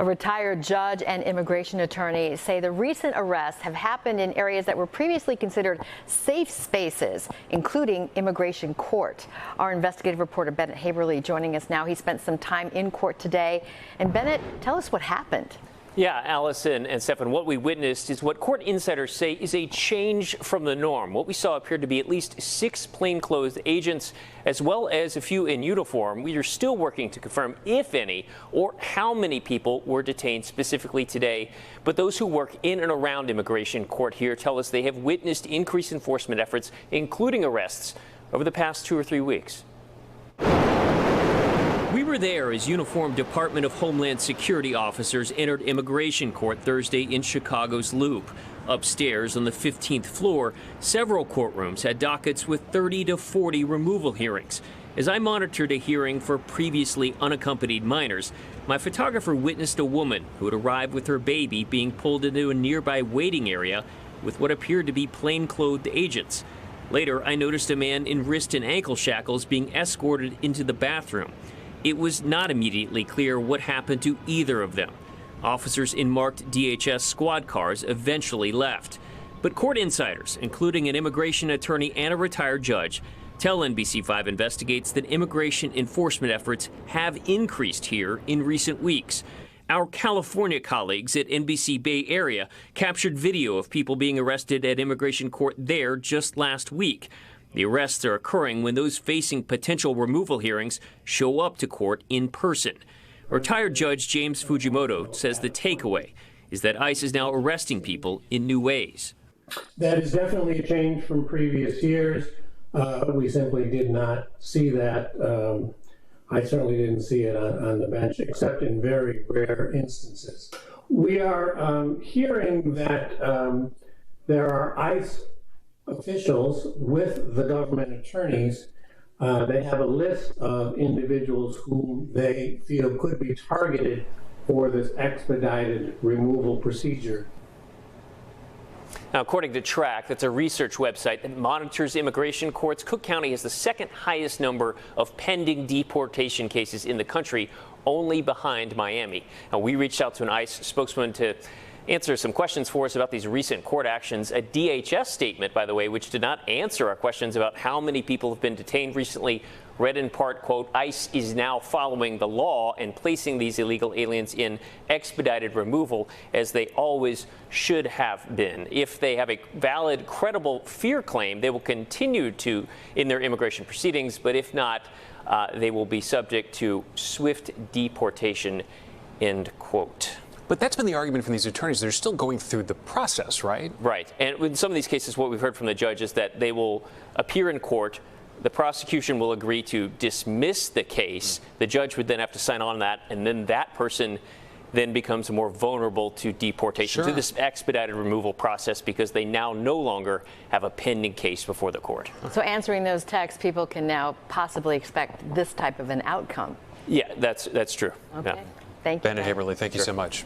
A retired judge and immigration attorney say the recent arrests have happened in areas that were previously considered safe spaces, including immigration court. Our investigative reporter Bennett Haeberle joining us now. He spent some time in court today. And Bennett, tell us what happened. Yeah, Allison and Stefan, what we witnessed is what court insiders say is a change from the norm. What we saw appeared to be at least 6 plainclothes agents, as well as a few in uniform. We are still working to confirm if any or how many people were detained specifically today. But those who work in and around immigration court here tell us they have witnessed increased enforcement efforts, including arrests, over the past 2 or 3 weeks. We were there as uniformed Department of Homeland Security officers entered immigration court Thursday in Chicago's Loop. Upstairs on the 15th floor, several courtrooms had dockets with 30 to 40 removal hearings. As I monitored a hearing for previously unaccompanied minors, my photographer witnessed a woman who had arrived with her baby being pulled into a nearby waiting area with what appeared to be plainclothed agents. Later, I noticed a man in wrist and ankle shackles being escorted into the bathroom. It was not immediately clear what happened to either of them. Officers in marked DHS squad cars eventually left. But court insiders, including an immigration attorney and a retired judge, tell NBC5 Investigates that immigration enforcement efforts have increased here in recent weeks. Our California colleagues at NBC Bay Area captured video of people being arrested at immigration court there just last week. The arrests are occurring when those facing potential removal hearings show up to court in person. Retired Judge James Fujimoto says the takeaway is that ICE is now arresting people in new ways. That is definitely a change from previous years. We simply did not see that. I certainly didn't see it on the bench, except in very rare instances. We are hearing that there are ICE officials with the government attorneys. They have a list of individuals whom they feel could be targeted for this expedited removal procedure. Now, according to Track, that's a research website that monitors immigration courts, Cook County has the second highest number of pending deportation cases in the country, only behind Miami. Now, we reached out to an ICE spokesman to answer some questions for us about these recent court actions. A DHS statement, by the way, which did not answer our questions about how many people have been detained recently, read in part, quote, ICE is now following the law and placing these illegal aliens in expedited removal as they always should have been. If they have a valid, credible fear claim, they will continue to in their immigration proceedings, but if not, they will be subject to swift deportation, end quote. But that's been the argument from these attorneys. They're still going through the process, right? Right. And in some of these cases, what we've heard from the judge is that they will appear in court. The prosecution will agree to dismiss the case. The judge would then have to sign on that, and then that person then becomes more vulnerable to deportation, to this expedited removal process, because they now no longer have a pending case before the court. So answering those texts, people can now possibly expect this type of an outcome. Yeah, that's true. Okay. Yeah. Thank you. Bennett Haeberle, thank you so much.